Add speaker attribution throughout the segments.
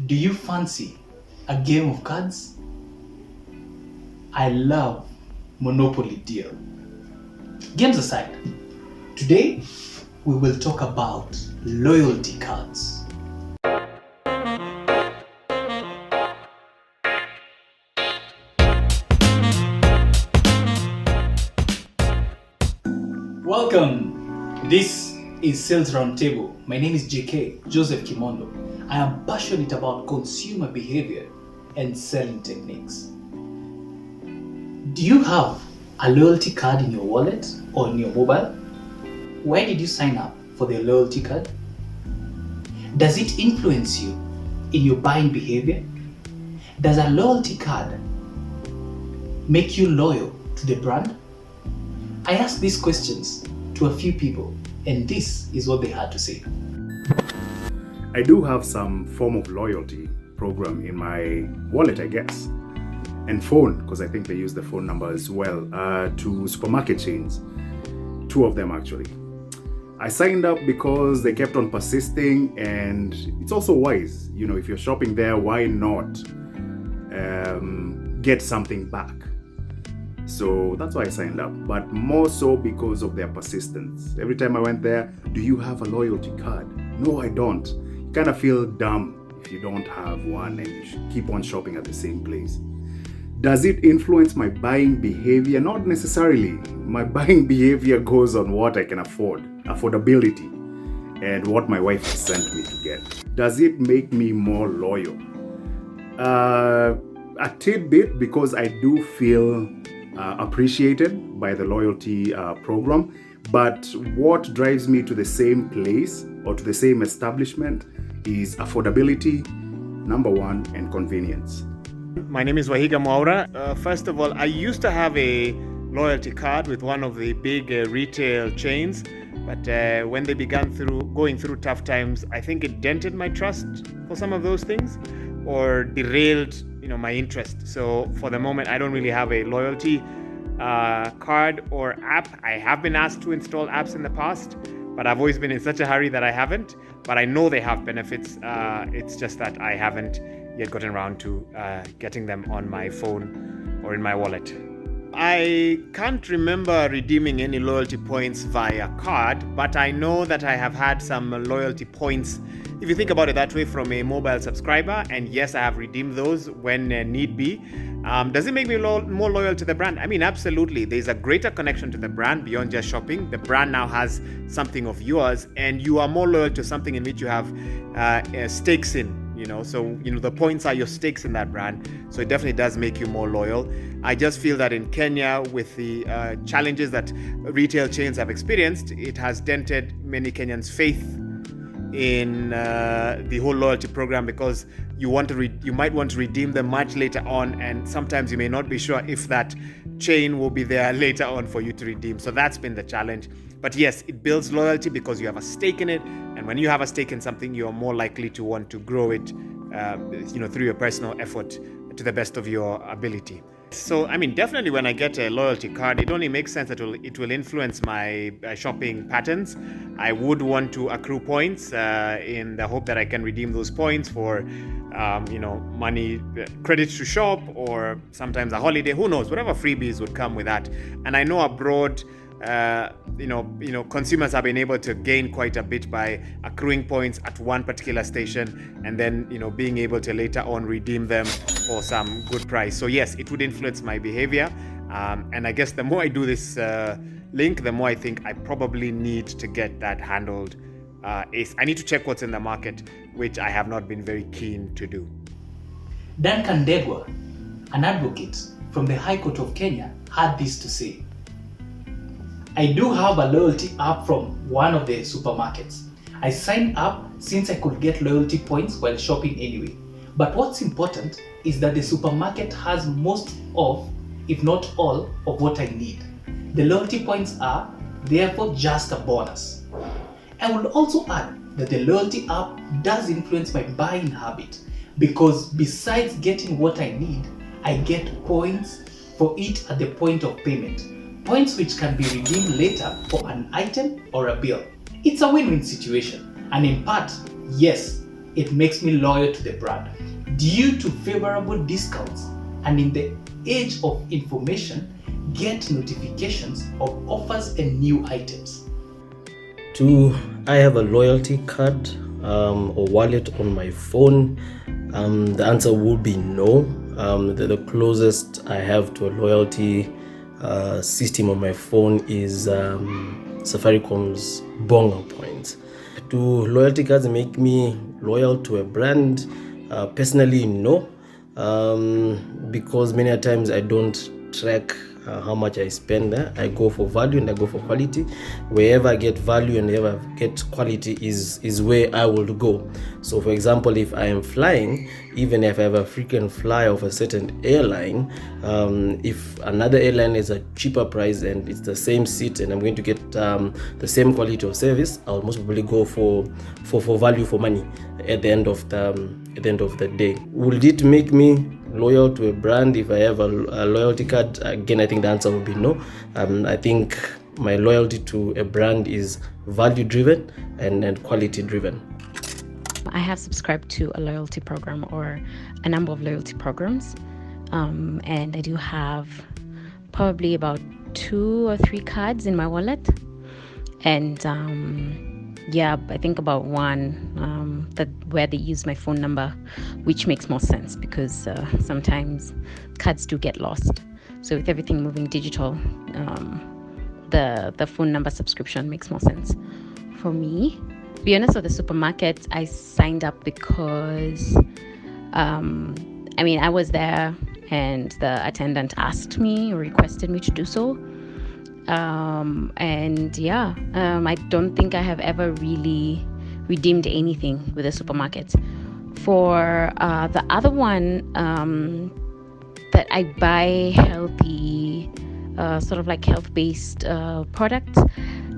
Speaker 1: Do you fancy a game of cards? I love Monopoly Deal. Games aside, today we will talk about loyalty cards. Welcome. This is Sales Roundtable. My name is JK, Joseph Kimondo. I am passionate about consumer behavior and selling techniques. Do you have a loyalty card in your wallet or in your mobile? Why did you sign up for the loyalty card? Does it influence you in your buying behavior? Does a loyalty card make you loyal to the brand? I asked these questions to a few people, and this is what they had to say.
Speaker 2: I do have some form of loyalty program in my wallet, I guess, and phone, because I think they use the phone number as well, to supermarket chains, 2 of them actually. I signed up because they kept on persisting, and it's also wise, if you're shopping there, why not get something back? So that's why I signed up, but more so because of their persistence. Every time I went there, do you have a loyalty card? No, I don't. You kind of feel dumb if you don't have one and you should keep on shopping at the same place. Does it influence my buying behavior? Not necessarily. My buying behavior goes on what I can afford, affordability, and what my wife has sent me to get. Does it make me more loyal? A tidbit, because I do feel appreciated by the loyalty program, but what drives me to the same place or to the same establishment is affordability, number 1, and convenience.
Speaker 3: My name is Wahiga Mwaura. First of all, I used to have a loyalty card with one of the big retail chains, but when they began going through tough times, I think it dented my trust for some of those things or derailed my interest. So for the moment, I don't really have a loyalty card or app. I have been asked to install apps in the past, but I've always been in such a hurry that I haven't. But I know they have benefits. It's just that I haven't yet gotten around to getting them on my phone or in my wallet. I can't remember redeeming any loyalty points via card, but I know that I have had some loyalty points, if you think about it that way, from a mobile subscriber. And yes, I have redeemed those when need be. Does it make me more loyal to the brand? I mean, absolutely. There's a greater connection to the brand beyond just shopping. The brand now has something of yours, and you are more loyal to something in which you have stakes in. So the points are your stakes in that brand. So it definitely does make you more loyal. I just feel that in Kenya, with the challenges that retail chains have experienced, it has dented many Kenyans' faith in the whole loyalty program, because you might want to redeem them much later on, and sometimes you may not be sure if that chain will be there later on for you to redeem. So that's been the challenge. But yes, it builds loyalty because you have a stake in it, and when you have a stake in something, you are more likely to want to grow it through your personal effort to the best of your ability. So, definitely when I get a loyalty card, it only makes sense that it will influence my shopping patterns. I would want to accrue points in the hope that I can redeem those points for, money, credits to shop, or sometimes a holiday. Who knows? Whatever freebies would come with that. And I know abroad, consumers have been able to gain quite a bit by accruing points at one particular station, and then being able to later on redeem them for some good price. So yes, it would influence my behavior, and I guess the more I do this link, the more I think I probably need to get that handled. I need to check what's in the market, which I have not been very keen to do.
Speaker 1: Duncan Degwa, an advocate from the High Court of Kenya, had this to say. I do have a loyalty app from one of the supermarkets. I signed up since I could get loyalty points while shopping anyway. But what's important is that the supermarket has most of, if not all, of what I need. The loyalty points are therefore just a bonus. I will also add that the loyalty app does influence my buying habit, because besides getting what I need, I get points for it at the point of payment. Points which can be redeemed later for an item or a bill. It's a win-win situation, and in part, yes, it makes me loyal to the brand due to favorable discounts, and in the age of information, get notifications of offers and new items.
Speaker 4: Do I have a loyalty card or wallet on my phone? The answer would be no. The closest I have to a loyalty system on my phone is Safaricom's Bonga points. Do loyalty cards make me loyal to a brand? Personally, no, because many a times I don't track how much I spend there. I go for value and I go for quality. Wherever I get value and wherever I get quality is where I will go. So for example, if I am flying, even if I have a frequent flyer of a certain airline, if another airline is a cheaper price and it's the same seat and I'm going to get the same quality of service, I'll most probably go for value for money at the end of the day. Will it make me loyal to a brand if I have a loyalty card? Again, I think the answer would be no. I think my loyalty to a brand is value driven and quality driven.
Speaker 5: I have subscribed to a loyalty program or a number of loyalty programs, and I do have probably about 2 or 3 cards in my wallet, and I think about one that where they use my phone number, which makes more sense because sometimes cards do get lost. So with everything moving digital, the phone number subscription makes more sense for me. To be honest, with the supermarket, I signed up because I was there and the attendant asked me or requested me to do so. I don't think I have ever really redeemed anything with a supermarket. For the other one, that I buy healthy, sort of like health-based products,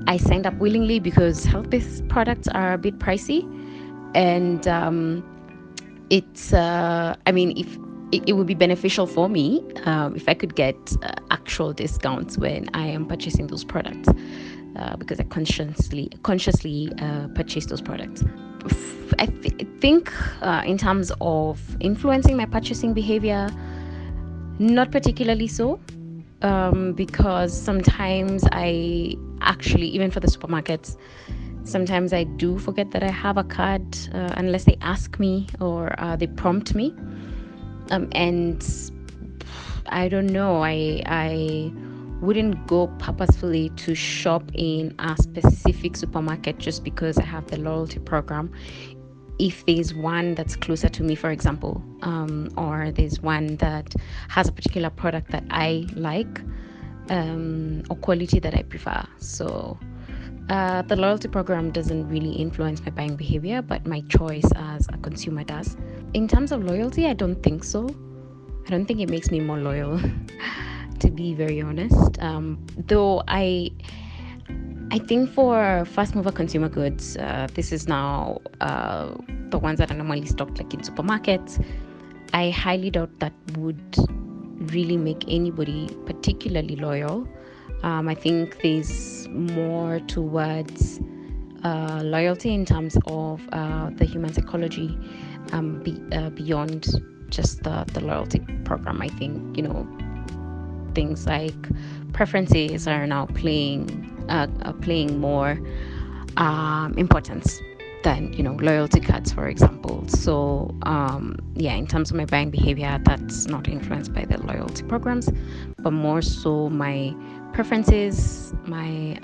Speaker 5: I signed up willingly because health-based products are a bit pricey, and if it would be beneficial for me if I could get actual discounts when I am purchasing those products, because I consciously purchase those products. I think in terms of influencing my purchasing behavior, not particularly so, because sometimes I actually, even for the supermarkets, sometimes I do forget that I have a card unless they ask me or they prompt me. And I don't know, I wouldn't go purposefully to shop in a specific supermarket just because I have the loyalty program. If there's one that's closer to me, for example, or there's one that has a particular product that I like, or quality that I prefer. So the loyalty program doesn't really influence my buying behavior, but my choice as a consumer does. In terms of loyalty, I don't think so. I don't think it makes me more loyal, to be very honest. Though I think for fast mover consumer goods, this is now the ones that are normally stocked like in supermarkets. I highly doubt that would really make anybody particularly loyal. I think there's more towards loyalty in terms of the human psychology beyond just the loyalty program. I think, things like preferences are now playing more importance than loyalty cards, for example. So in terms of my buying behavior, that's not influenced by the loyalty programs, but more so my preferences, my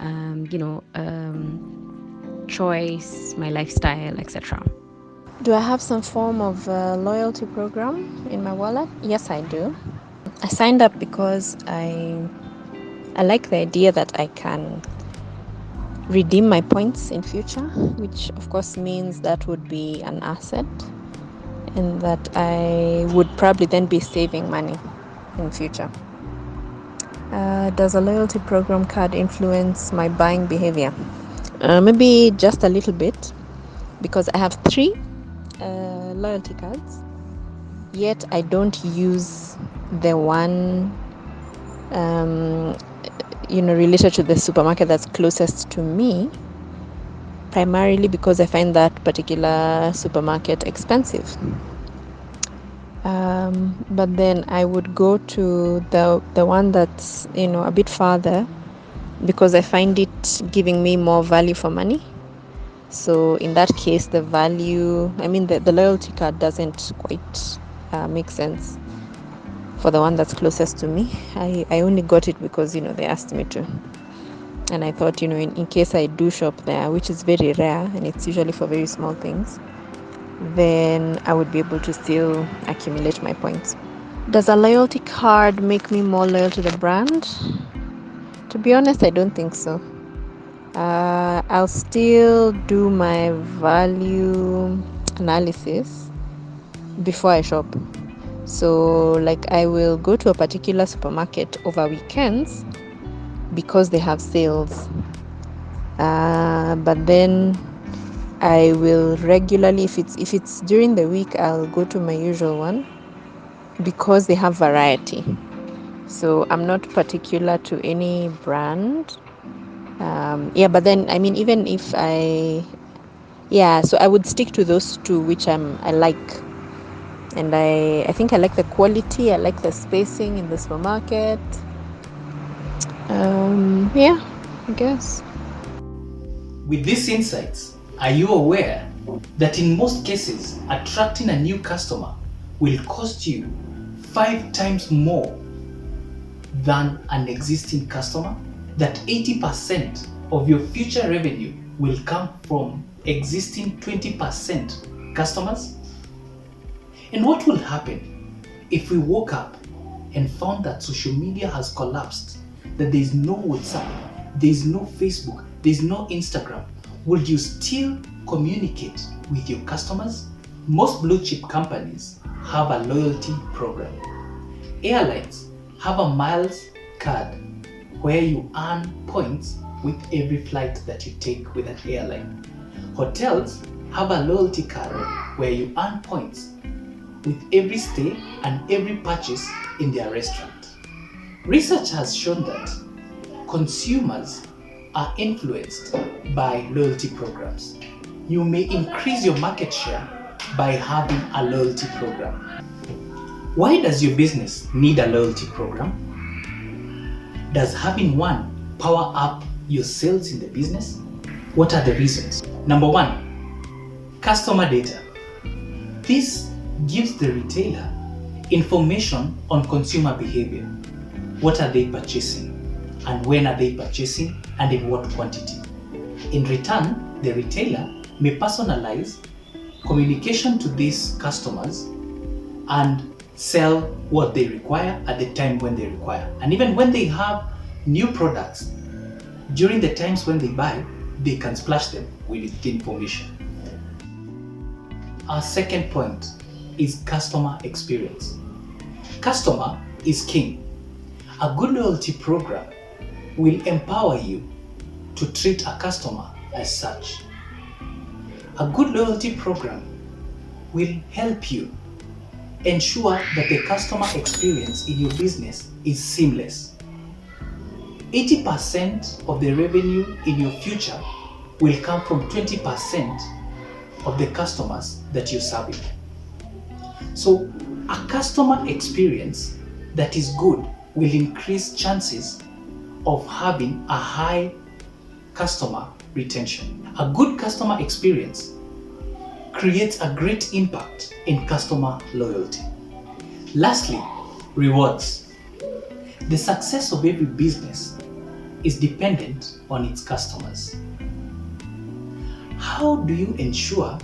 Speaker 5: choice, my lifestyle, etc.
Speaker 6: Do I have some form of loyalty program in my wallet? Yes, I do. I signed up because I like the idea that I can redeem my points in future, which of course means that would be an asset and that I would probably then be saving money in future. Does a loyalty program card influence my buying behavior? Maybe just a little bit, because I have 3 loyalty cards, yet I don't use the one related to the supermarket that's closest to me, primarily because I find that particular supermarket expensive. But then I would go to the one that's, a bit farther, because I find it giving me more value for money. So in that case, the loyalty card doesn't quite make sense for the one that's closest to me. I only got it because, they asked me to. And I thought, in case I do shop there, which is very rare, and it's usually for very small things, then I would be able to still accumulate my points. Does a loyalty card make me more loyal to the brand? To be honest, I don't think so. I'll still do my value analysis before I shop. So, like, I will go to a particular supermarket over weekends because they have sales. But then I will regularly, if it's during the week, I'll go to my usual one because they have variety. So I'm not particular to any brand. But then even if so I would stick to those two which I like, and I think I like the quality, I like the spacing in the supermarket. I guess.
Speaker 1: With these insights, are you aware that in most cases, attracting a new customer will cost you 5 times more than an existing customer? That 80% of your future revenue will come from existing 20% customers? And what will happen if we woke up and found that social media has collapsed, that there is no WhatsApp, there is no Facebook, there is no Instagram? Will you still communicate with your customers? Most blue chip companies have a loyalty program. Airlines have a miles card where you earn points with every flight that you take with an airline. Hotels have a loyalty card where you earn points with every stay and every purchase in their restaurant. Research has shown that consumers are influenced by loyalty programs. You may increase your market share by having a loyalty program. Why does your business need a loyalty program? Does having one power up your sales in the business? What are the reasons? Number 1, customer data. This gives the retailer information on consumer behavior. What are they purchasing? And when are they purchasing? And in what quantity? In return, the retailer may personalize communication to these customers and sell what they require at the time when they require. And even when they have new products, during the times when they buy, they can splash them with the information. Our second point is customer experience. Customer is king. A good loyalty program will empower you to treat a customer as such. A good loyalty program will help you ensure that the customer experience in your business is seamless. 80% of the revenue in your future will come from 20% of the customers that you're serving. So a customer experience that is good will increase chances of having a high customer retention. A good customer experience creates a great impact in customer loyalty. Lastly, rewards. The success of every business is dependent on its customers. How do you ensure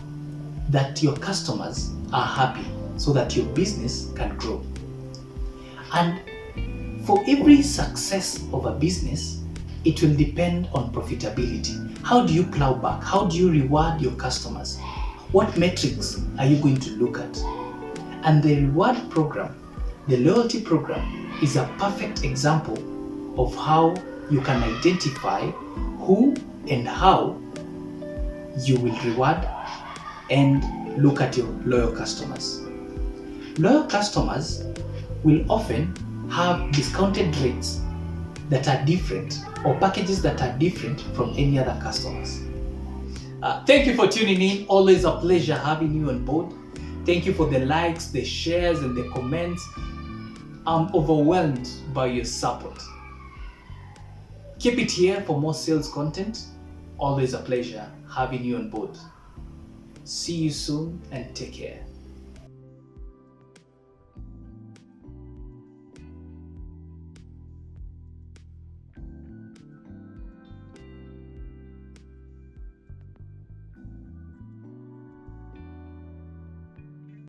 Speaker 1: that your customers are happy so that your business can grow? And for every success of a business, it will depend on profitability. How do you plow back? How do you reward your customers? What metrics are you going to look at? And the reward program, the loyalty program, is a perfect example of how you can identify who and how you will reward and look at your loyal customers. Loyal customers will often have discounted rates that are different or packages that are different from any other customers. Thank you for tuning in. Always a pleasure having you on board. Thank you for the likes, the shares, and the comments. I'm overwhelmed by your support. Keep it here for more sales content. Always a pleasure having you on board. See you soon and take care.